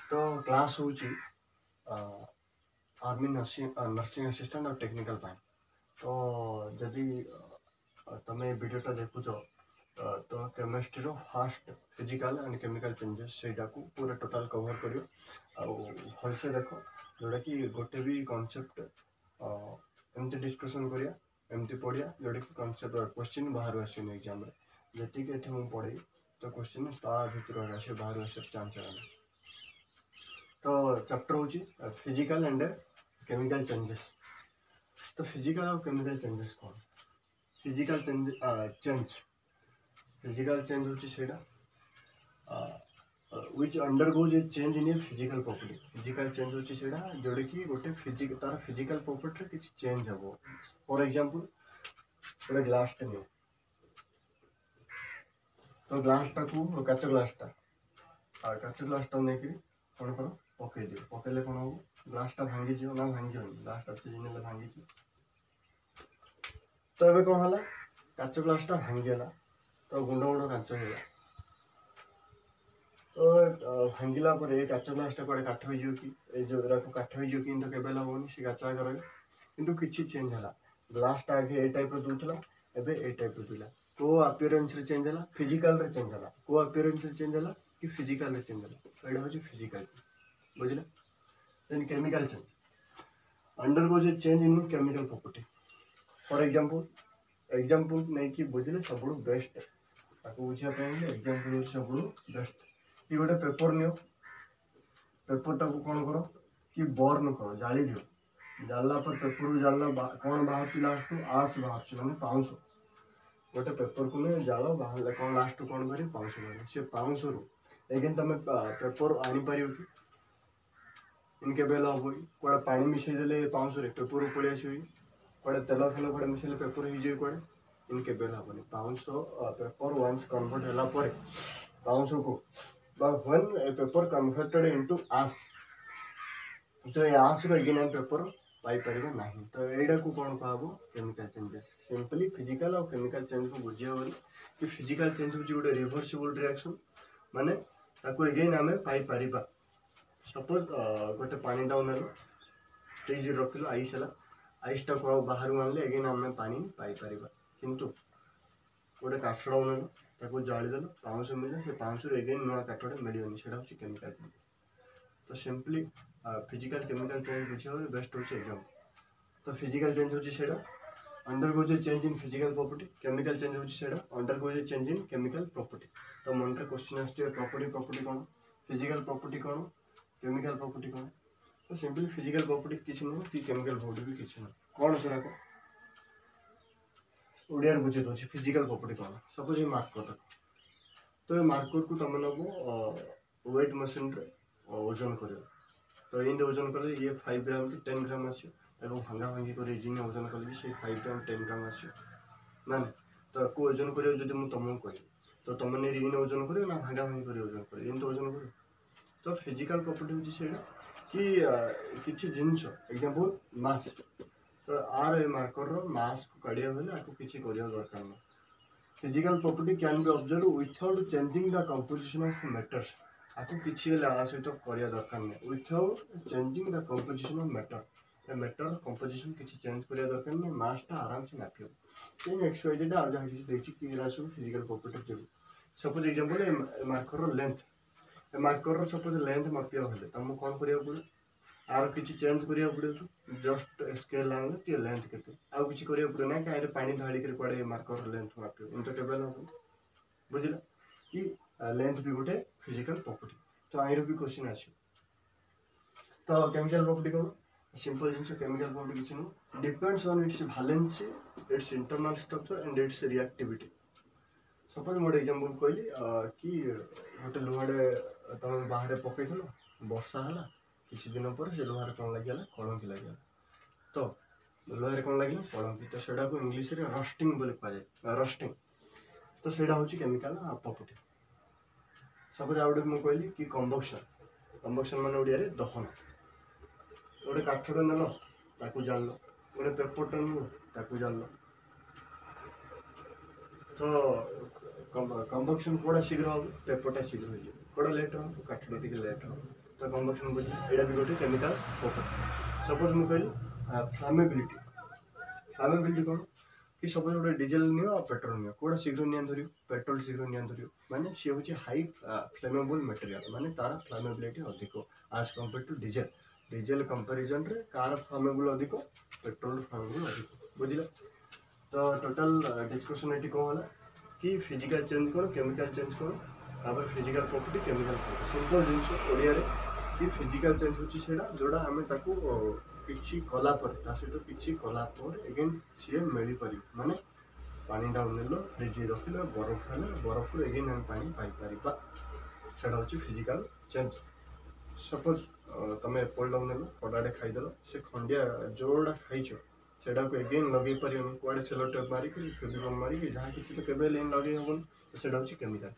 तो क्लास होची army nursing assistant और टेक्निकल पाए। तो जदि तमे वीडियोटा देखुच तो केमिस्ट्री रो first physical and chemical changes सेटा को पूरा टोटल कवर करियो आ भलसे देखो जोटा कि गोटे भी कॉन्सेप्ट एमती डिस्कशन करिया एमती पढ़िया जोटा कि कॉन्सेप्ट क्वेश्चन बाहर आसे एग्जाम रे जति के एठी हम पढ़ी तो क्वेश्चन ता भीतर आसे बाहर आसे चांस है। तो चैप्टर होची फिजिकल एंड केमिकल चेंजेस। तो फिजिकल और केमिकल चेंजेस कौन फिजिकल चेंज फिजिकल चेंज होची सेटा which undergoes a change in a physical property। Physical change होची सेटा जोडे कि गोटे फिजिकल तार फिजिकल प्रॉपर्टी रे किछ चेंज हबो। फॉर एग्जांपल गोटे ग्लास टे नियो तो ग्लास टा को काच ग्लास टा नेकी कोन करो पके दियो पकेले कोन हो ग्लास टा भांगी जियो ना भांगी हो ग्लास टा किछि नेले भांगी जियो। तो एबे कोन हला काच ग्लास टा भांगी गेला तो गुंड गुंड काच होला। तो भांगिला परे काच ग्लास टा कोडे काठ होई जियो कि ए जो एरा को काठ होई जियो कि तो केबे लाबोनी से काच आगे रहे किंतु किछि चेंज हला ग्लास टा आगे ए टाइप रो दुथला एबे ए टाइप रो दुला को अपीयरेंस रे चेंज हला फिजिकल रे चेंज हला को अपीयरेंस रे चेंज हला कि फिजिकल रे चेंज हला एडा होची फिजिकल बुझले। Then chemical change undergoes a change in chemical property. For example नहीं कि बुझले सबुठु बेस्ट ताको बुझिया पे एग्जांपल सबुठु बेस्ट कि गोटे पेपर नियो पेपर टाको कौन करो कि बर्न करो जाली दियो जाला पर पेपर जाला कौन बाहर लास्ट आस बाहर माने पाउंस गोटे पेपर को नहीं जाल बाहर कौन लास्ट कौन बाहर पाउंस बाहर से पाउंस रु एगेन तुम पेपर आनी पार कि इनके बेल हम कौड़ा पानी मिसई देले पाउंस रे पेपर पड़े आस कौड़े तेल फेल कौड़े मिसले पेपर हो कौड़े इनके बेल हेनी पाउंस पेपर वन्स कन्वर्ट होला पाउंस को when a paper converted into ash तो ये आश रो एगेन पेपर पाई परिबा नाही। तो एडा को कोन कहबो केमिकल चेंजेस। सिंपली फिजिकल और केमिकल चेंज को बुझिया बोली कि फिजिकल चेंज होची गोटे रिवर्सिबल रिएक्शन माने ताको एगेन हमें पाई परिबा। सपोज गोटे पानी डाउन नेलो फ्रिज रखिलो आइस हला आइस टा को बाहर आनले एगेन हमें पानी पाई परिबा किंतु गोटे काठ डाउन नेलो ताको जाली देलो पाउंस मिले से पाउंस रे एगेन नया काठडे मिलियनी सेटा होची केमिकल चेंज। तो सिंपली फिजिकल केमिकल चेंज बुझिया बेस्ट होची एग्जाम। तो फिजिकल चेंज होची सेटा undergoes a change in physical property chemical change होची सेटा undergoes a change in chemical property. तो मन रे क्वेश्चन आस्ते प्रॉपर्टी कोन फिजिकल प्रॉपर्टी कोन केमिकल प्रॉपर्टी कोन। तो सिंपली फिजिकल प्रॉपर्टी किछि न कि केमिकल प्रॉपर्टी भी किछि न कोन सेटा को ओडिया बुझे दो फिजिकल प्रॉपर्टी कोन। सपोज ये मार्कर तो ये मार्कर को तुम नब वेट मशीन रे ओजन करियो तो इन ओजन कले ये 5 ग्राम की 10 ग्राम आसी ताको भांगा भांगी करे जिन ओजन कले से 5 ग्राम 10 ग्राम आसी माने तो को ओजन करियो जदि मु तुमको कहि तो तुमने इन ओजन करियो ना भांगा भांगी करे ओजन करियो इन तो ओजन करियो। तो फिजिकल प्रॉपर्टी होची सेडा कि किछि जिंस एग्जांपल मास तो आर मार्कर रो मास को काढिया होले आको किछि करिया दरकार नै। Physical property can be observe without changing the composition of matters आपको किसी सहित करिया दरकार नहीं without changing the composition of matter matter composition किसी चेंज करिया दरकार नहीं मासटा आराम से मापियो इन एक्सवाइजेड आ जहा किसी देखि कि एरा सब फिजिकल प्रॉपर्टी जो सपोज एग्जांपल मार्कर रो लेंथ मार्कर रो सपोज लेंथ मापिया होले तुम कोन करिया पड़े आर किसी चेंज करिया पड़े जस्ट स्केल आनले कि लेंथ केते आ किसी करिया पड़े ना काहे पानी ढाली कर पड़े मार्कर लेंथ मापियो इन तो टेबल हो बुझिला कि लेंथ भी गोटे फिजिकल प्रॉपर्टी। तो आइर भी क्वेश्चन आसी तो केमिकल प्रॉपर्टी कोन सिंपल जिंस केमिकल प्रॉपर्टी किछ न depends on it's valency it's internal structure and it's reactivity. Suppose mode example कहली कि गोटे लोहाडे तुम बाहर पकईथलो वर्षा हला किछि दिन पर से लोहार कोन लागिला कलंकी लागिला तो लोहार कोन लागिला कलंकी तो सेडा को इंग्लिश रे रस्टिंग बोली कहा जाय रस्टिंग। तो सेडा होची केमिकल प्रॉपर्टी। सपोज आउट मु कहली कि कंबक्शन माने ओडिया रे दहन गोटे काठटे नेल ताकू जानल गोटे पेपरटे नेल ताकू जानल तो कंबक्शन कोड़ा शीघ्र हम पेपरटा शीघ्र हो कौड़ा लेट हम काठटा टिके लेट हम तो कंबक्शन बुझे एटा भी गोटे केमिकल प्रॉपर्टी सपोज मु कहली फ्लामेबिलिटी कौन कि सपोज गोटे डीजेल नियो और पेट्रोल नियो कोड़ा शीघ्र निया धरियो पेट्रोल शीघ्र निया धरियो माने सी होची हाई फ्लेमेबल मटेरियल माने तार फ्लामेबिलिटी अधिक आज कंपेयर टू डीजेल कंपैरिजन रे कार फ्लामेबल अधिक पेट्रोल फ्लामेबल अधिक बुझिला। तो टोटल डिस्कशन ये कौन होला कि फिजिकल चेंज कौन केमिकल चेंज कौन तापर physical property chemical property simple जिनिस ओडिया रे कि फिजिकल चेंज होची सेडा जोडा हमें ताकू किछि कला पर ता सहित किछि कला पर अगेन सी मिल पारि माने पानी डाउन नेलो फ्रिज रखिलो बरफ हेला बरफ अगेन हम पानी पाई परिबा सेडा होची फिजिकल चेंज। सपोज तमे एप्पल डाउन नेलो कडाडे खाइदेलो से खंडिया जोड़ा खाइछो सेडा को अगेन लगे परियो कोडे सेलो टेप मारी कि फेविकॉल मारी कि जहां किछि तो केबे लेन लगे होबन तो सेडा होची केमिकल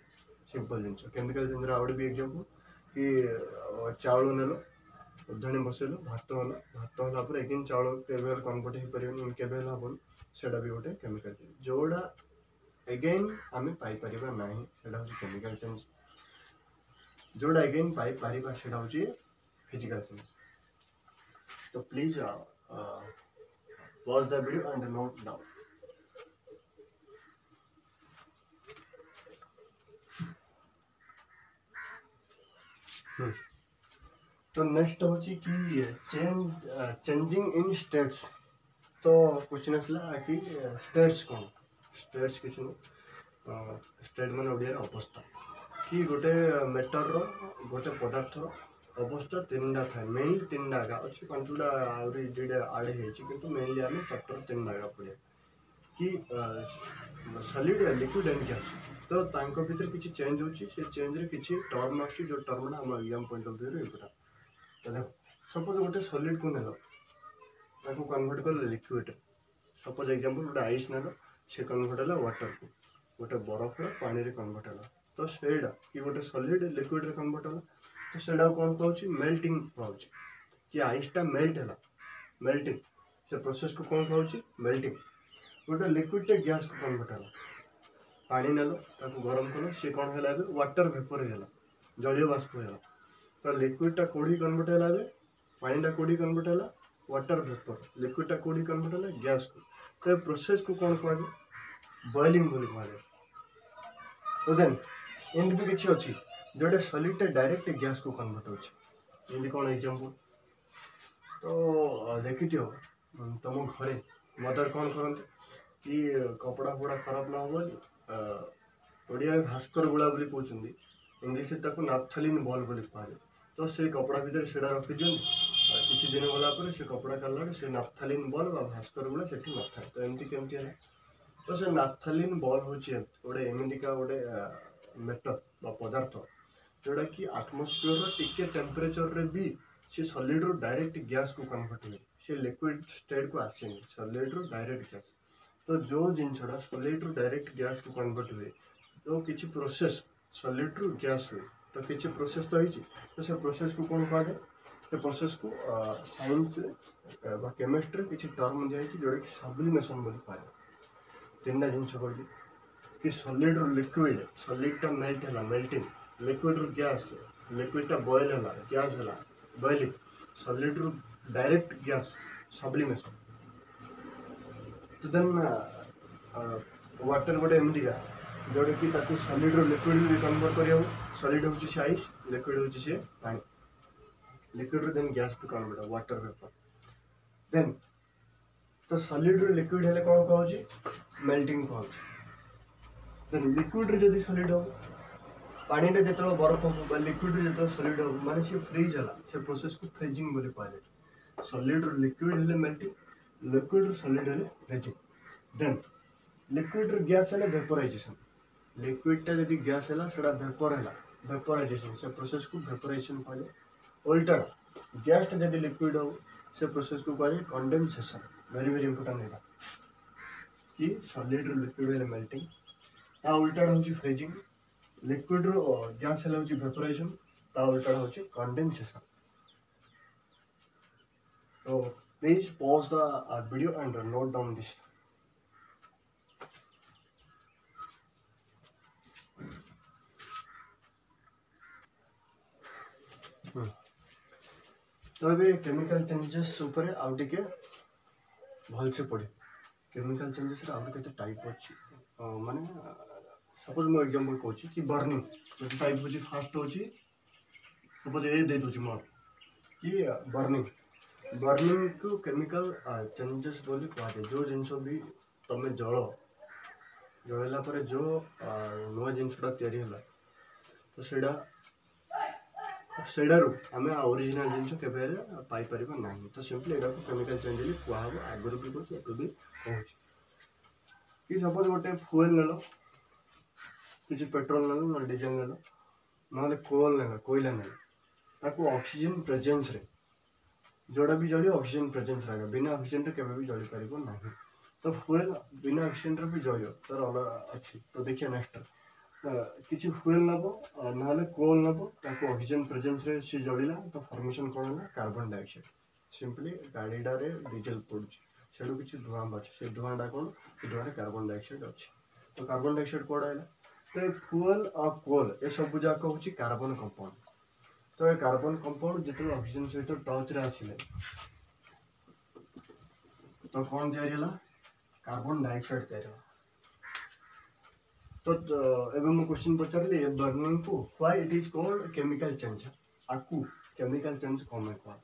सिंपल जिनिस केमिकल चेंज रा आउट भी एग्जांपल कि चावल नेलो उद्धणी बसैलो भात होला पर एगिन चावल केबे कन्वर्ट हो परिबन केबे हबन सेडा भी गोटे केमिकल चेंज जोड़ा अगेन आमे पाई परिबा नाही सेडा होची केमिकल चेंज जोड़ा अगेन पाई परिबा सेडा होची फिजिकल चेंज। तो please pause the video and note down। तो नेक्स्ट होची कि चेंजिंग इन स्टेट्स। तो क्वेश्चन आसला कि स्टेट्स कौन स्टेट्स किछ स्टेट माने ओडिया अवस्था कि गोटे मैटर रो गोटे पदार्थ रो अवस्था तीनटा था मेन तीनटा का अच्छे कंट्रोल आउरी डिडे आड़े हेची किंतु मेनली आमे चैप्टर तीनटा का पढे कि सॉलिड लिक्विड एंड गैस। तो तांको भीतर किछि चेंज होची से चेंज रे किछि टर्म आछि जो टर्म ना हम एग्जाम पॉइंट ऑफ व्यू रे इपटा तो देखो सपोज गोटे सॉलिड को नेलो ताको कन्वर्ट कर लिक्विड सपोज एग्जांपल गोटे आइस नेलो से कन्वर्ट होला वाटर को गोटे बरफ रो पानी रे कन्वर्ट होला तो सेडा कि गोटे सॉलिड लिक्विड रे कन्वर्ट होला तो सेडा कोन कहउची मेल्टिंग कहउची कि आइसटा मेल्ट होला मेल्टिंग से प्रोसेस को कोन कहउची मेल्टिंग। गोटे लिक्विड टे गैस को कन्वर्ट होला पानी नेलो ताको गरम कलो से कोन होला बे वाटर वेपर होला जलीय बाष्प होला तो लिक्विड टा कोडी कन्वर्ट होला बे पानी टा कोडी कन्वर्ट होला वाटर वेपर लिक्विड टा कोडी कन्वर्ट होला गैस को तो प्रोसेस को कोन कहबे बॉइलिंग बोली कहबे। तो देन एंड भी किछि अछि जोडे सॉलिड टा डायरेक्ट गैस को कन्वर्ट होछि एंड कोन एग्जांपल तो देखिथियो तुम घरे मदर कोन करंती कि कपड़ा फपड़ा खराब ना हो ओडिया भास्कर गुला बोली कहउछंदी इंग्लिश रे ताको नाफ्थलीन बॉल बोली कहले तो से कपड़ा भीतर सेडा रखि दियन किछि दिन गला पर से कपड़ा काढला से नाफ्थलीन बॉल बा भास्कर गुला सेठी नथाय तो एमती केमती है तो से नाफ्थलीन बॉल होची ओडे एमंदिका ओडे मेटल बा पदार्थ जोड़ा कि आटमॉस्फेयर रो टिके टेंपरेचर रे भी से सॉलिड रो डायरेक्ट गैस को कन्वर्ट हुए से लिक्विड स्टेट को आसेनी सॉलिड रो डायरेक्ट गैस। तो जो जिनछड़ा सॉलिड रो डायरेक्ट गैस को कन्वर्ट हुए तो किछि प्रोसेस सॉलिड रो गैस हुए तो किछि प्रोसेस तो हिची तो से प्रोसेस को कोन कहले से प्रोसेस को साइंस बा केमिस्ट्री किछि टर्म दिया हिची जोड़ा कि सब्लिमेशन बोली कहले तीनटा जिंस कहली कि सॉलिड रो लिक्विड सॉलिड टा मेल्ट हला मेल्टिंग लिक्विड रो गैस लिक्विड टा बॉयल हला गैस हला बॉइलिंग सॉलिड रो डायरेक्ट गैस सब्लिमेशन। तो देन वाटर गोटे एमडीगा जोड़े कि ताकू सॉलिड रो लिक्विड में कन्वर्ट करियो सॉलिड होची से आइस लिक्विड होची से पानी लिक्विड रो देन गैस पे कन्वर्ट हो वाटर वेपर देन तो सॉलिड रो लिक्विड हेले कोन कहउची मेल्टिंग कहउची देन लिक्विड रे जदी सॉलिड हो पानी टा जेतरो बरफ हो बा लिक्विड रे जेतरो सॉलिड हो माने से फ्रीज होला से प्रोसेस को फ्रीजिंग बोली कहले सॉलिड रो लिक्विड हेले मेल्टिंग लिक्विड रो सॉलिड हेले फ्रीजिंग देन लिक्विड रो गैस हेले वेपोराइजेशन लिक्विड टा जदी गैस हैला सेडा वेपर हैला वेपोराइजेशन से प्रोसेस को वेपोराइजेशन कहले उल्टा गैस टा जदी लिक्विड हो से प्रोसेस को कहले कंडेंसेशन वेरी वेरी इंपोर्टेंट हैला कि सॉलिड रो लिक्विड हेले मेल्टिंग ता उल्टा होची फ्रीजिंग लिक्विड रो गैस हेला होची वेपोराइजेशन ता उल्टा होची कंडेंसेशन। तो please pause the video and note down this. तो ये केमिकल चेंजेस ऊपर आउ टिके भल से पड़े केमिकल चेंजेस रे आउ केते टाइप अछि माने सपोज मो एग्जांपल कहूची कि बर्निंग जो टाइप होची फास्ट होची सपोज ए दे दोची मो कि बर्निंग को केमिकल चेंजेस बोली कहते जो जिनस भी तमे जळेला पर जो नुआ जिनसटा तयारी होला तो सेडारू आम ओरिजिनल जिनस केबे पाई परिबा नाही तो सिंपली एटा को केमिकल चेंज बोली कहबो आगुरु भी कहूची एतो भी कहूची कि सपोज गोटे फ्यूल नेलो किसी पेट्रोल नेलो ना डीजल नेलो ना कोल नेलो कोयला नेलो ताको ऑक्सीजन प्रेजेंस रे जोड़ा भी जली ऑक्सीजन प्रेजेंस रहेगा बिना ऑक्सीजन रे केबे भी जली परिबो नाही तो फ्यूल बिना ऑक्सीजन रे भी जलियो तार अच्छी तो देखिए नेक्स्ट किसी फ्यूल नबो ना कोल नबो ताको ऑक्सीजन प्रेजेंस रे से जलिला तो फॉर्मेशन कोन होला कार्बन डाइऑक्साइड सिंपली गाड़ीडा रे डीजल पड़ुची सेडू किछि धुआं बाछ से धुआंडा कोन धुआं रे कार्बन डाइऑक्साइड अछि तो कार्बन डाइऑक्साइड कोडा हैला तो फ्यूल और कोल ए सब जाक होची कार्बन कंपाउंड तो ये कार्बन कंपाउंड जितने ऑक्सीजन सहित टच रे आसिले तो कौन तैयारी होला कार्बन डाइऑक्साइड तैयारी होला तो एबे मो क्वेश्चन पचारली बर्निंग को why it is called chemical change आकू केमिकल चेंज कोमे को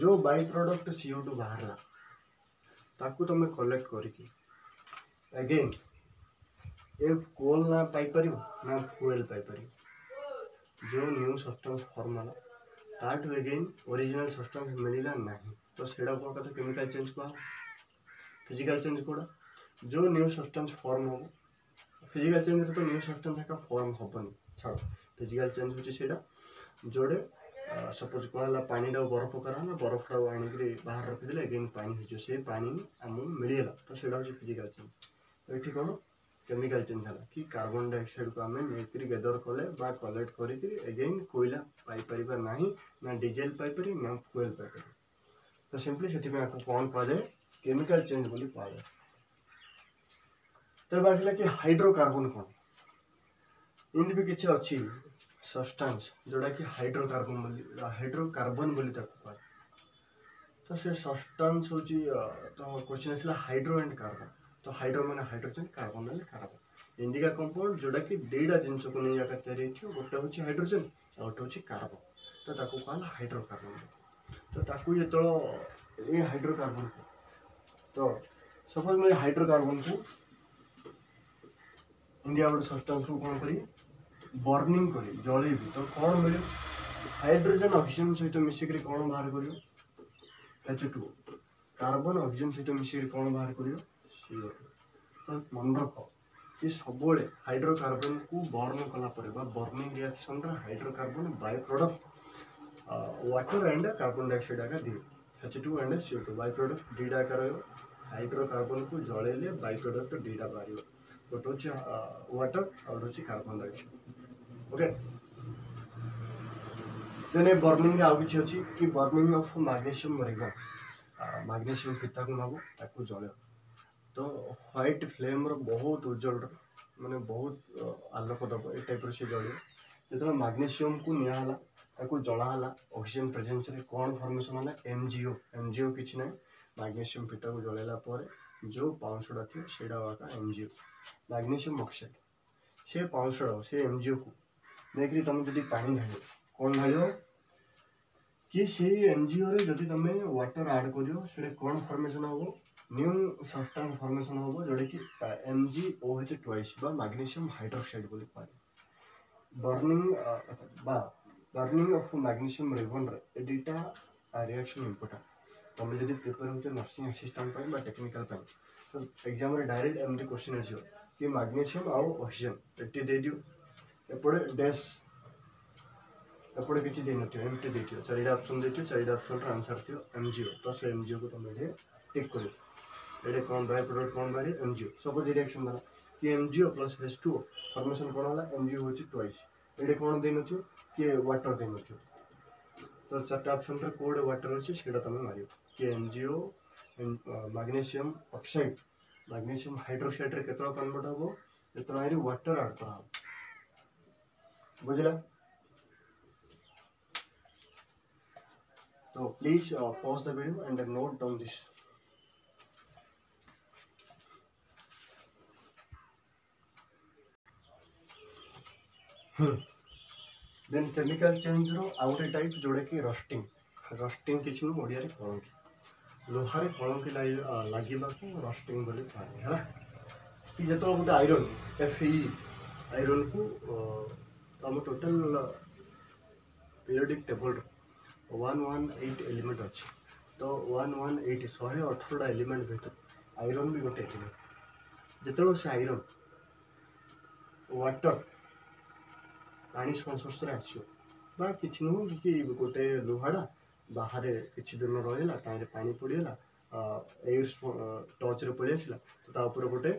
जो बाय प्रोडक्ट CO2 बाहरला ताकू तमे कलेक्ट करिकी अगेन ए कोल ना पाई परियो ना फ्यूल पाई परियो जो न्यू सब्सटेंस फॉर्म होला ताट अगेन ओरिजिनल सब्सटेंस मिलिला नहीं तो सेडा को कथा केमिकल चेंज को फिजिकल चेंज कोडा जो न्यू सब्सटेंस फॉर्म हो फिजिकल चेंज रे तो न्यू सब्सटेंस का फॉर्म होबनी छाड़ फिजिकल चेंज होची सेडा जोड़े सपोज कहला पानी डा बरफ कराला बरफ डा आनी बाहर रखी देले अगेन पानी हो से पानी हमू मिलिला तो सेडा होची फिजिकल चेंज तो एठी कोन केमिकल चेंज होला कि कार्बन डाइऑक्साइड को हमें नेकरी गैदर कले बा कलेक्ट करी अगेन कोयला पाई परिबा नाही ना डीजल पाई परि ना फ्यूल पाई परि तो सिंपली सेठी में आपको कौन पा जाए केमिकल चेंज बोली पा जाए तो बासिला कि हाइड्रोकार्बन कौन इन भी किछि अछि सब्सटेंस जोड़ा कि हाइड्रोकार्बन बोली ताको पा तो से सब्सटेंस होची तो क्वेश्चन आसला हाइड्रो एंड कार्बन तो हाइड्रो माने हाइड्रोजन कार्बन माने कार्बन इंडिका कंपाउंड जोड़ा कि देडा जिंस को नै जाका तयारी छ गोटे होची हाइड्रोजन और गोटे होची कार्बन तो ताको कहला हाइड्रोकार्बन तो ताको ये तो ए हाइड्रोकार्बन तो सपोज मैं हाइड्रोकार्बन को इंडिया वाला सब्सटेंस को कोन करी बर्निंग करी जळी भी तो कोन मिले हाइड्रोजन ऑक्सीजन सहित मिसिकरी कोन बाहर करियो H2 कार्बन ऑक्सीजन सहित मिसिकरी कोन बाहर करियो CO2 तो मन रखो ये सबले हाइड्रोकार्बन को बर्न कला परे बा बर्निंग रिएक्शन रा hydrocarbon by product water and carbon dioxide आका दिए H2 and CO2 by product Dida करियो हाइड्रोकार्बन को जळेले बाय प्रोडक्ट डीडा बारियो गोटे होची वाटर और होची कार्बन डाइऑक्साइड ओके देने बर्निंग आउ किछि अछि कि बर्निंग ऑफ मैग्नीशियम रिंगन मैग्नीशियम पिता को नबो ताको जळे तो व्हाइट फ्लेम रो बहुत उज्जवल माने बहुत आलोक दब ए टाइप रो से जळे जेतला मैग्नीशियम को निया हला ताको जळा हला ऑक्सीजन प्रेजेंस रे कोन फॉर्मेशन हला MgO किछि नै मैग्नीशियम पिता को जळेला परे जो पाउंसडा थियो सेडा वाका MgO मैग्नीशियम ऑक्साइड से पाउंसडा से MgO को नेकरी तम जदी पानी ढालियो कोन ढालियो कि से MgO रे जदी तमे वाटर ऐड करियो सेडे कोन फॉर्मेशन होबो न्यू सब्सटेंस फॉर्मेशन होबो जोडे कि MgOH ट्वाइस बा मैग्नीशियम हाइड्रोक्साइड बोली पारे बर्निंग ऑफ मैग्नीशियम रिंगन रे ए दुटा रिएक्शन इंपोर्टेंट तमे जदी प्रिपेयर होचे नर्सिंग असिस्टेंट पे बा टेक्निकल पे तो एग्जाम रे डायरेक्ट एमडी क्वेश्चन आछो कि मैग्नीशियम और ऑक्सीजन एटी दे दियो एपड़े डैश एपड़े किछि दे नथियो एमटी देथियो चारिटा ऑप्शन देथियो चारिटा ऑप्शन रा आंसर थियो MgO तो से MgO को तमे एठे टिक करियो एडे कोन बाय प्रोडक्ट कोन बारी MgO सब रिएक्शन वाला कि MgO प्लस H2O फॉर्मेशन कोन होला MgO होची ट्वाइस एडे कोन दे नथियो कि वाटर दे नथियो तो चारटा ऑप्शन रे कोड वाटर होची सेडा तमे मारियो कि MgO magnesium oxide magnesium hydroxide रे केतरा कन्वर्ट होबो एतरा रे वाटर ऐड करा बुझला So please pause the video and note down this. Then chemical change रो आउ गोटे टाइप जोड़ा कि रस्टिंग रस्टिंग किसी ओडिया रे कलंकी लोहारे कलंकी लगे रस्टिंग बोली कहुए है कि जो गोटे आयरन FeE आयरन को आम टोटल पीरियडिक टेबल 118 एलिमेंट अच्छी तो 118 118 एलिमेंट भर आयरन भी गोटे एलिमेंट जो से आयरन वाटर पानी संस्पर्श आसो कि नुह कि गोटे लुहाड़ा बाहर किसी दिन रहा पानी पड़गला एयर टच रे पड़े आसला तो गोटे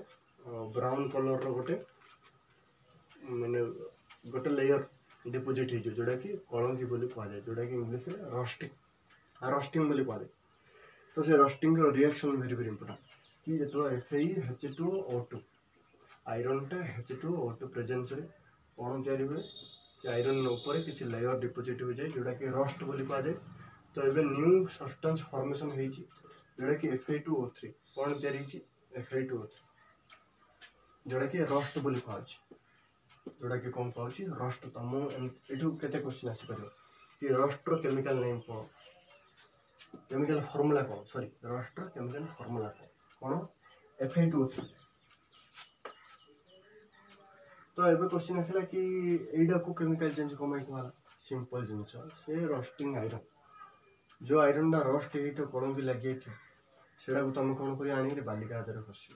ब्राउन कलर गोटे माने गोटे लेयर डिपोजिट हो जोटा कि कलंकी बोली कहुए जोटा कि इंग्लीश में रस्टिंग रस्टिंग बोली कहुए तो से rusting reaction very very important कि जो FeH2O2 आयरन टा H2O2 प्रेजेंस रे कौन तैयारी हुए कि आयरन ऊपर किसी लेयर डिपोजिट हो जाए जोटा कि रस्ट बोली कहुए तो ये न्यू सब्सटेंस फॉर्मेशन हो जोटा कि Fe2O3 कौन तैयारी Fe2O3 जोटा कि रस्ट बोली कहुए जोटा कि कौन कहूँ रस्ट तुम यू केते क्वेश्चन आसपार कि रस्टर केमिकल नेम कौन केमिकल फॉर्मूला कौन सॉरी रस्टर केमिकल फॉर्मूला कौन Fe2O3 तो ये क्वेश्चन आसला कि एटा को केमिकल चेंज कम कहला सिंपल जिनस से रस्टिंग आयरन जो आयरन टा रस्ट हो कलंकी लगे से तुम कौन कर आने बालिका हाथ घस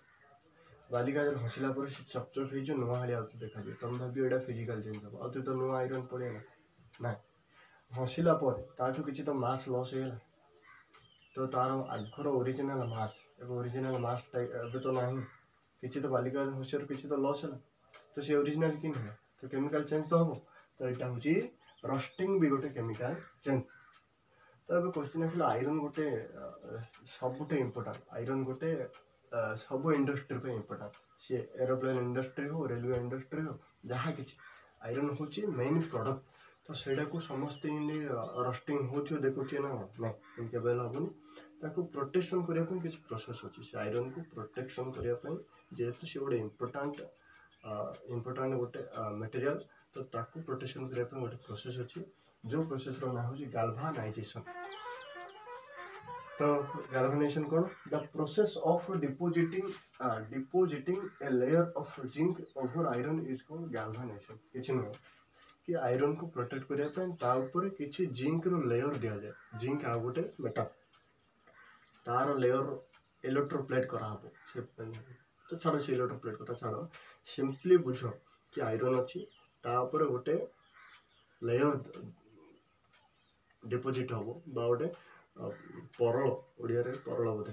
बालिका हाथ घसला से चपचप हो नुआ भाई आउट देखा तुम भाव यहाँ फिजिकाल चेंज हम आउ तो नुआ आयरन पड़ेगा ना घसला ताठू किसी तो मास लॉस होगा तो तार आगर ओरिजिनल मास ओरिजिनल मास तो ना किसी तो बालिका घस किसी तो लॉस है तो सी ओरिजिनल कि ना तो केमिकल चेंज तो हम तो यहाँ हूँ रस्टिंग भी गोटे केमिकल चेंज तो ये क्वेश्चन आसला आयरन गोटे सबुठे इंपोर्टाट आयरन गोटे सब इंडस्ट्री पे इंपोर्टाट सी एरोप्लेन इंडस्ट्री हो रेलवे इंडस्ट्री हो जहाँ कि आयरन हूँ मेन प्रोडक्ट तो सेटा को समस्ते रस्टिंग हो देखुए ना ना इनके हेनी ताको प्रोटेक्शन करने किसी प्रोसेस अच्छी से आयरन को प्रोटेक्शन करने जेहेतु सी गोटे इंपोर्टाट इंपोर्टाट गोटे मटेरियल तो ताको प्रोटेक्शन करने गोटे प्रोसेस अच्छी जो प्रोसेस रो ना हूँ गाल्वानाइजेशन तो गाल्वानाइजेशन कौन the process of depositing a layer of zinc over iron is called galvanisation किसी नुह कि आयरन को प्रोटेक्ट करने किसी जिंक रो लेयर दि जाए जिंक आ गोटे मेटल तार लेयर इलेक्ट्रोप्लेट कराहब से तो छाड़ से इलेक्ट्रोप्लेट कथा छाड़ सिंपली बुझ कि आयरन अच्छी तापर गोटे लेयर डिपोजिट हम गोटे परल ओडिया परल बोधे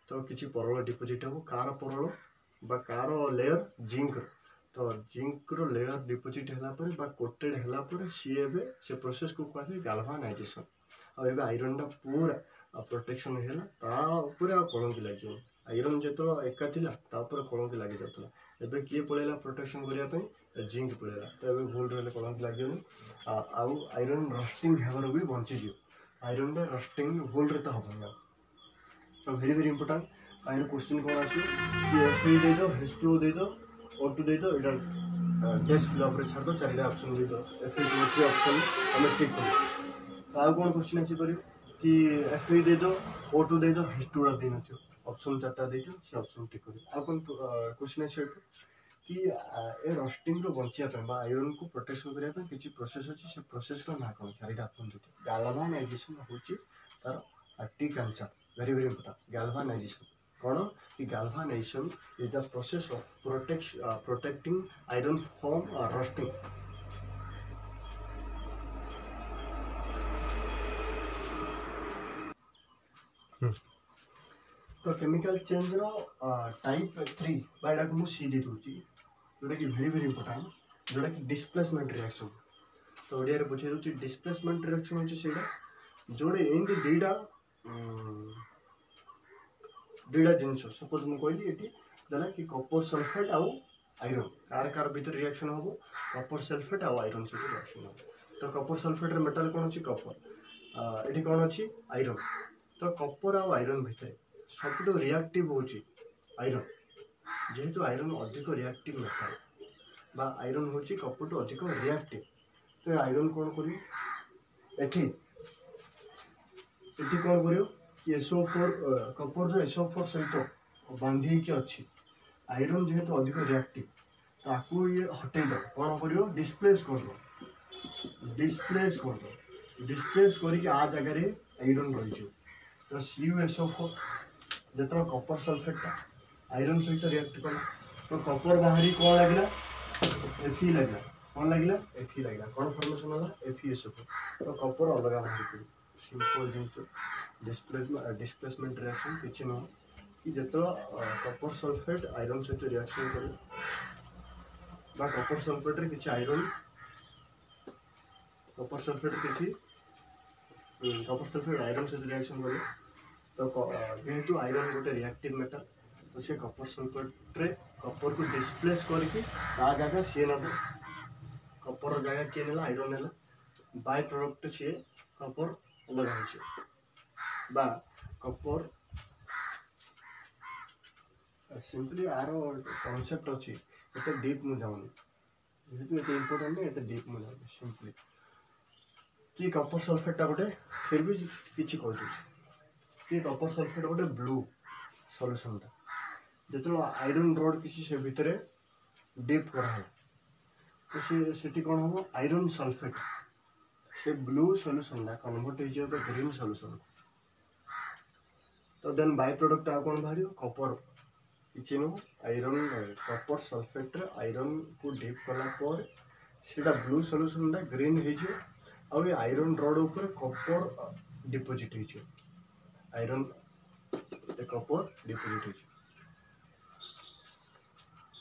तो किसी परल डिपोजिट हम कार परल बा कार लेयर जिंक तो जिंक रो लेयर डिपोजिट है कोटेड है सी ए से प्रोसेस को कहुए गाल्वानाइजेशन और आयरन टा पूरा प्रोटेक्शन है कलंकी लगे आयरन जो एका कलंकी लगी जाता है किए पड़ेगा प्रोटेक्शन करने जिंक पड़ेगा तो ये भूल रहे कलंकी लगे आउ आयरन रस्टिंग हेबार भी बंचीज आयरन टा रस्टिंग भूल रे तो हम तो वेरी वेरी इंपोर्टाट कहीं क्वेश्चन कौन आसो Fe दे दो H2O दे दो O2 दे दो यहाँ डेस्क फिलअप छाड़ दो चारिटा ऑप्शन दे दो Fe2O3 ऑप्शन आम टिक कर आउ कौन क्वेश्चन आसपर कि Fe दे दो O2 दे दो H2O दे न ऑप्शन चार्टा दे से ऑप्शन टिक कर आउ कौन क्वेश्चन आस कि ए रस्टिंग रो बचापी आयरन को प्रोटेक्शन करने किसी प्रोसेस अच्छी से प्रोसेस रो ना कौन चारिटा ऑप्शन दे गाल्वानाइजेशन हूँ तार टिक answer very very important galvanisation कौन कि galvanisation is the process of protecting iron from rusting तो केमिकल चेंज रो टाइप 3 बाइडा को सी दे दूची जोटा कि वेरी वेरी इंपोर्टेंट जोटा कि डिस्प्लेसमेंट रिएक्शन तो ओडिया रे बुझे दूची डिस्प्लेसमेंट रिएक्शन होची सेडा जोड़े एंड दुईटा जिनस सपोज मुझे कहली ये देला कि कॉपर सल्फेट आउ आयरन कार कार भीतर रिएक्शन हम कॉपर सल्फेट आउ आयरन सहित रिएक्शन हम तो कॉपर सल्फेट मेटल कौन अच्छी कॉपर ये कौन अच्छी आयरन तो कपर आ आयरन भितर सब रिएक्टिव होची आयरन जेहेतु आयरन अधिक रिएक्टिव मेटाल बा आयरन होची कपर टू अधिक रिएक्टिव तो आयरन कौन करियो एठी कौन करियो कि SO4 कपर जो SO4 सहित बांधी के अच्छी आयरन जेहेतु अधिक रिएक्टिव ताकू ये हटेई दो कौन करियो डिस्प्लेस कर दो डिस्प्लेस करके आ जगह रे आयरन रही तो CuSO4 जो कपर सल्फेट आयरन सहित रिएक्ट कला तो कपर बाहरी कौन लगला Fe लगला कौन लगला Fe लगला कौन फॉर्मेशन होला FeSO4 तो कपर अलग बाहरी पड़ी सिंपल जिनस डिस्प्लेसमेंट रिएक्शन किछि न कि जतो कपर सल्फेट आयरन सहित रिएक्शन करे बा कपर सल्फेट रे किछि आयरन कपर सल्फेट आयरन सहित रिएक्शन करे तो जेहेतु आयरन गोटे रिएक्टिव मेटल तो से कपर सल्फेट रे कपर को डिस्प्लेस करके ता जगह सी ना कपर जगह किए नेला आयरन नेला बाय प्रोडक्ट सी कपर अलग होइछे बा कपर सिंपली आरो कांसेप्ट अछि एते डीप मु जाउनी जेहेतु एते इंपोर्टेंट नै एते डीप मु जाउनी सिंपली कि कपर सल्फेट ता गोटे फिर भी किछि कह दउछि कि कपर सल्फेट गोटे ब्लू सॉल्यूशन ता जो आयरन रड किसी से भितर डीप करा तो से कौन हम आयरन सल्फेट से ब्लू सॉल्यूशन ला कन्वर्ट हो ग्रीन सॉल्यूशन तो देन बाय प्रोडक्ट आ कौन बाहर कपर किसी नु आयरन कपर सल्फेट आयरन को डीप कला पर सेटा ब्लू सॉल्यूशन ला ग्रीन हो आयरन रड ऊपर कपर डिपोजिट हो आयरन कपर डिपोजिट हो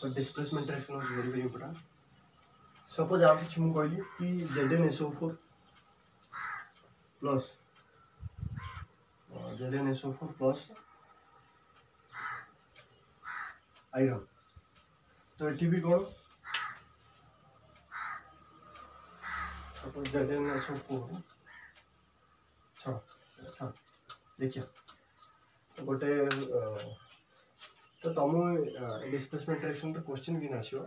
तो displacement reaction is very very important suppose आप कुछ मु कहली कि ZnSO4 plus ZnSO4 plus iron तो एटी भी कौन सपोज ZnSO4 छा देखिए तो गोटे तो तुम डिस्प्लेसमेंट रिएक्शन क्वेश्चन कि आसो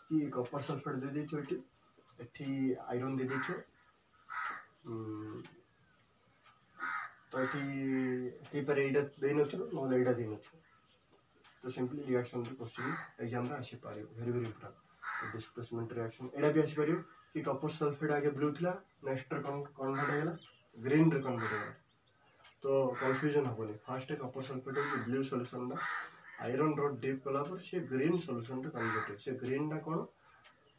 कि कपर सल्फेट दे देछो एठी आयरन दे देछो तो एठी पर एटा दे नछो नले एटा दे नछो तो सिंपली रिएक्शन क्वेश्चन एग्जाम रे आसी पारे very very important displacement reaction एटा भी आसी पारियो कि कपर सल्फेट आगे ब्लू थिला नेक्स्ट रे कन्वर्ट हेला ग्रीन रे कन्वर्ट हेला तो कंफ्यूजन होबनी first copper sulphate blue solution दा आयरन रड डीप कला पर से ग्रीन सॉल्यूशन रे कन्वर्ट से ग्रीन दा कोन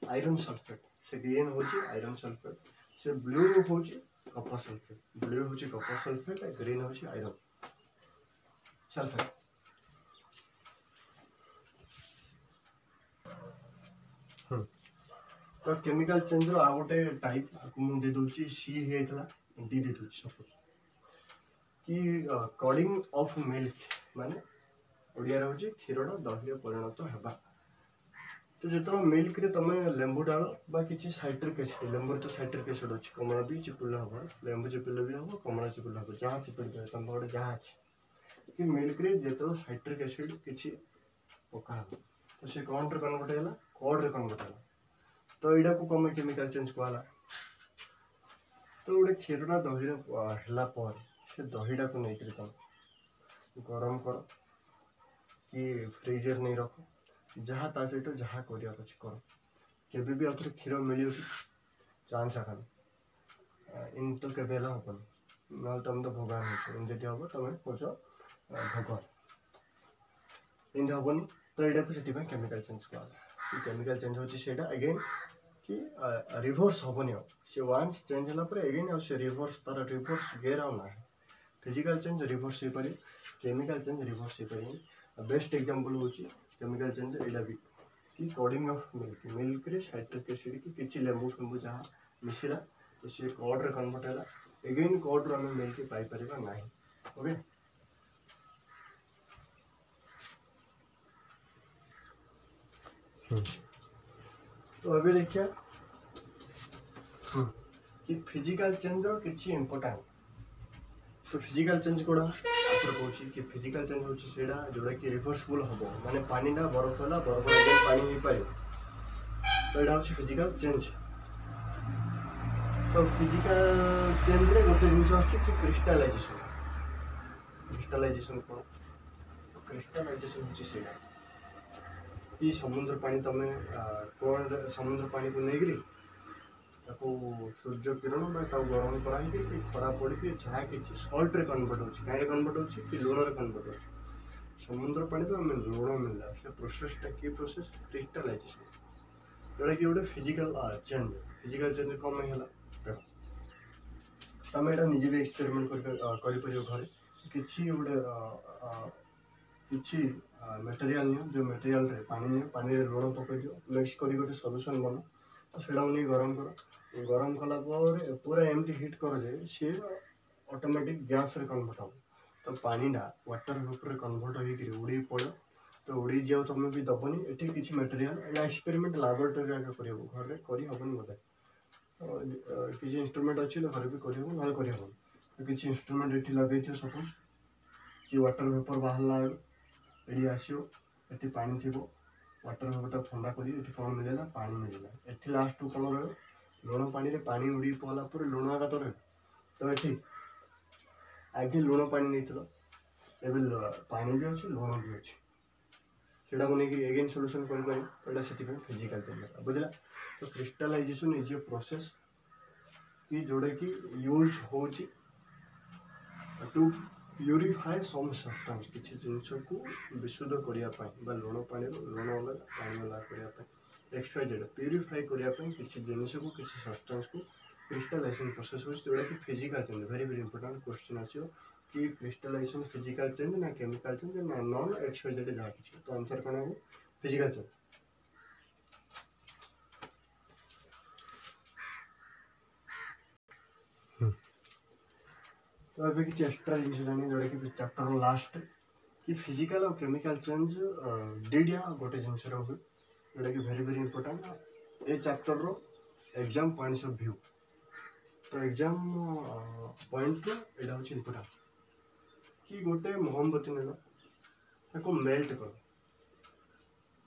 आयरन सल्फेट से ग्रीन होची आयरन सल्फेट से ब्लू होची कपर सल्फेट ब्लू होची कपर सल्फेट ग्रीन होची आयरन सल्फेट तो केमिकल चेंज रो आ गोटे टाइप मु दे दोची सी हेतला डी दे दोची सपोज कि कॉडिंग ऑफ मिल्क माने ओडिया रहउची क्षीरडा दही परिणत हेबा तो जेतो मिल्क रे तमे लेंबू डालो बा किछि साइट्रिक एसिड लेंबू तो साइट्रिक एसिड अछि कमला भी चिपुला हबा लेंबू चिपुला भी हबा कमला चिपुला हबा जहा चिपुल पे तम बड जहा अछि कि मिल्क रे जेतो साइट्रिक एसिड किछि पका तो से कौन रे कन्वर्ट हैला कोड रे कन्वर्ट हैला तो एडा को कम केमिकल चेंज कोला तो ओडे क्षीरडा दही रे हैला पर से दहीडा को नै तम गरम करो कि फ्रीजर नहीं रखो जहाँ ता सहित जहाँ कर केबे भी आउथरे क्षीर मिलियो कि चांस आखान इन तो केबे हला हबन न तुम तो भगवान हो इन जति हबो तमे कोच भगवान इन हबन तो एडा को सेति केमिकल चेंज करा कि केमिकल चेंज होची सेटा अगेन कि रिवर्स हबनी से वांस चेंज हला पर अगेन आ से रिवर्स तार रिवर्स गेर आ ना फिजिकल चेंज रिवर्स हे पारे केमिकल चेंज रिवर्स हे पारे बेस्ट एग्जांपल होची केमिकल चेंज एडा भी कि कोडिंग ऑफ मिल्क रे साइट्रिक एसिड की किछि लेंबू फेंबू जहाँ मिसिला तो से कोड रे कन्वर्ट हैला अगेन कोड रो हम मिल्क पाई परिबा नाही ओके तो अभी देखिए कि फिजिकल चेंज रो किछि इंपोर्टेंट तो फिजिकल चेंज कोड़ा आपको कहूँ कि फिजिकल चेंज होची सेडा जोड़ा कि रिवर्सिबल हबो माने पानी ना बरफ होला बरफ अगेन पानी हो पारे तो एडा होची फिजिकल चेंज। तो फिजिकल चेंज रे गोटे जिनिस होची कि क्रिस्टलाइजेशन। क्रिस्टलाइजेशन को क्रिस्टलाइजेशन होची सेडा कि समुद्र पानी तमे कोन समुद्र पानी को नेगरी ताको सूर्य किरण बा ताको गरम कराई कि खरा पड़ी कि जहा किछि सॉल्ट रे कन्वर्ट होछि काहे कन्वर्ट होछि कि लूण रे कन्वर्ट होछि समुद्र पानी तो हमें लूण मिलला से प्रोसेस टा की प्रोसेस क्रिस्टलाइजेशन जोड़ा कि गोटे फिजिकल चेंज कम होला देख तमे एटा निजे भी एक्सपेरिमेंट करि परियो घरे किछि गोटे किछि मटेरियल नियो जो मटेरियल रे पानी रे लूण पकई दियो मिक्स करी गोटे सॉल्यूशन बना तो सेटा नहीं गरम कर गरम कला पूरा एमती हिट कर जे सी ऑटोमेटिक गैस रे कन्वर्ट हो तो पानी टा वाटर वेपर कन्वर्ट हो उड़ी पड़ तो उड़ी जाओ तुम भी दबनी एटी किसी मटेरियल एटा एक्सपेरिमेंट लैबोरेटरी आगे कर घर करी हबन बोधे किसी इंस्ट्रूमेंट अच्छी तो घर भी कर ना कर तो किसी इंस्ट्रूमेंट ये लगे सपोज कि वाटर वेपर बाहर ये आसो ये पानी थी वाटर वेपर ठंडा करी कौन मिलेगा पानी मिलेगा ये लास्ट कौन रहा लुण पानी रे पानी उड़ी पला पर लुण आगा तो रहे तो ये आगे लुण पानी नहीं एवं पानी भी अच्छे लुण भी अच्छे सेटा को लेकिन एगेन सॉल्यूशन कर फिजिकल चेंज बुझला। तो क्रिस्टलाइजेशन इज ए प्रोसेस कि जोड़ा कि यूज हो टू प्यूरिफाए सम सब्सटेंस किसी जिनस को विशुद्ध करने लुण पानी लुण अलग पानी अलग करने एक्सवाइजेड प्यूरिफाई करने किसी जिनस को किसी सब्सटेंस को क्रिस्टलाइजेशन प्रोसेस हो जोड़ा कि physical change very very important question आसो कि क्रिस्टलाइजेशन फिजिकल चेंज ना केमिकल चेंज ना नॉन एक्सवाइजेड जहाँ किसी तो आंसर कौन हम फिजिकल चेंज। तो अभी किसी एक्स्ट्रा जिन जानी जोड़ा कि चैप्टर लास्ट कि फिजिकल और केमिकल चेंज डीडिया गोटे जिनस हुए जोटा कि वेरी वेरी इंपोर्टेंट ए चैप्टर रो एग्जाम पॉइंट्स ऑफ व्यू। तो एग्जाम पॉइंट रो एटा होची इंपोर्टेंट कि गोटे मोमबत्ती नेला ताको मेल्ट कर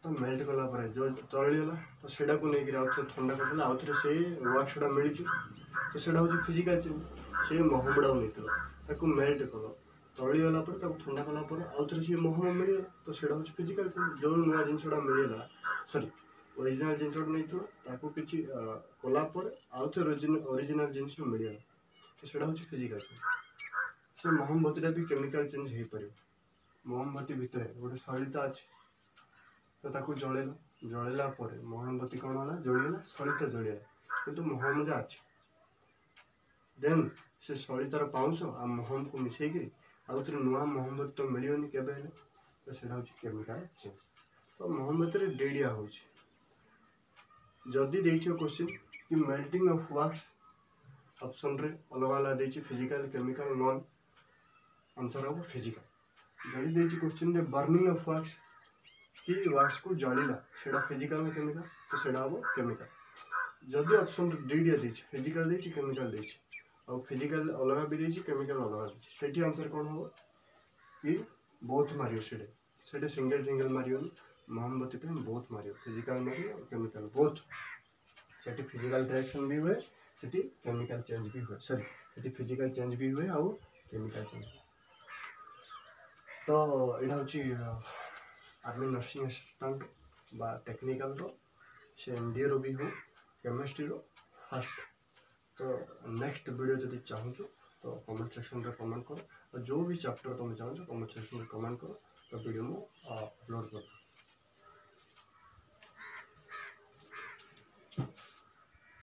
तो मेल्ट कला पर जो चलीगला तो सेटा को लेकर आउ ठंडा करदेला आउ थे से वाक्सटा मिली तो सेटा हूँ फिजिकल चेंज से महमड़ा नहीं मेल्ट कल चलीगला ठंडा कलापर आउ थे सी महम मिलगला तो सेटा हूँ फिजिकल चेंज जो नुआ जिनसा मिलगला सॉरी ओरिजिनल जिनसा नहीं किसी कलापर आउ थे ओरिजिनल जिनस मिलगला तो सेटा हूँ फिजिकल चेंज। से मोमबत्तीटा भी केमिकल चेंज हो पार मोमबत्ती भितर गोटे सलिता अच्छे तो ताकू जलेला जलेला मोमबत्ती कौन है जलीगला सलिता जलीगला किंतु महमजा अच्छे देन से सलितार पाउंश आ महम को मिसेक आउ थे नुआ मोमबत्ती तो मिलनी के तो सेटा हूँ केमिकल चेंज। तो मोमबत्ती डेडिया हो जदि देखियो क्वेश्चन कि मेल्टिंग ऑफ वैक्स ऑप्शन रे अलग अलग देछि फिजिकल केमिकल नॉन आंसर हम फिजिकल जदि देछि क्वेश्चन रे बर्निंग ऑफ वैक्स कि वैक्स को जलीला सेटा फिजिकल ना केमिकल तो सेटा हम केमिकल जदि ऑप्शन डी दिया देछि फिजिकल देछि केमिकल देछि और फिजिकल अलग भी देछि केमिकल अलग देछि सेठी आंसर कोन हो कि बोथ मारियो सेटे सिंगल सिंगल मारियो मोमबत्ती पे बोथ मारियो फिजिकल मारियो और केमिकल बोथ सेठी फिजिकल रिएक्शन भी हुए सेठी केमिकल चेंज भी हुए सॉरी सेठी फिजिकल चेंज भी हुए और केमिकल चेंज। तो यहाँ हूँ आर्मी नर्सिंग असिस्टेंट बा टेक्निकल रो से एमडीए रो भी हो केमिस्ट्री रो फास्ट। तो नेक्स्ट वीडियो जब चाहूँ तो कमेंट सेक्शन रे कमेंट करो और जो भी चैप्टर तुम चाहो कमेंट सेक्शन रे कमेंट करो तो वीडियो में अपलोड करो।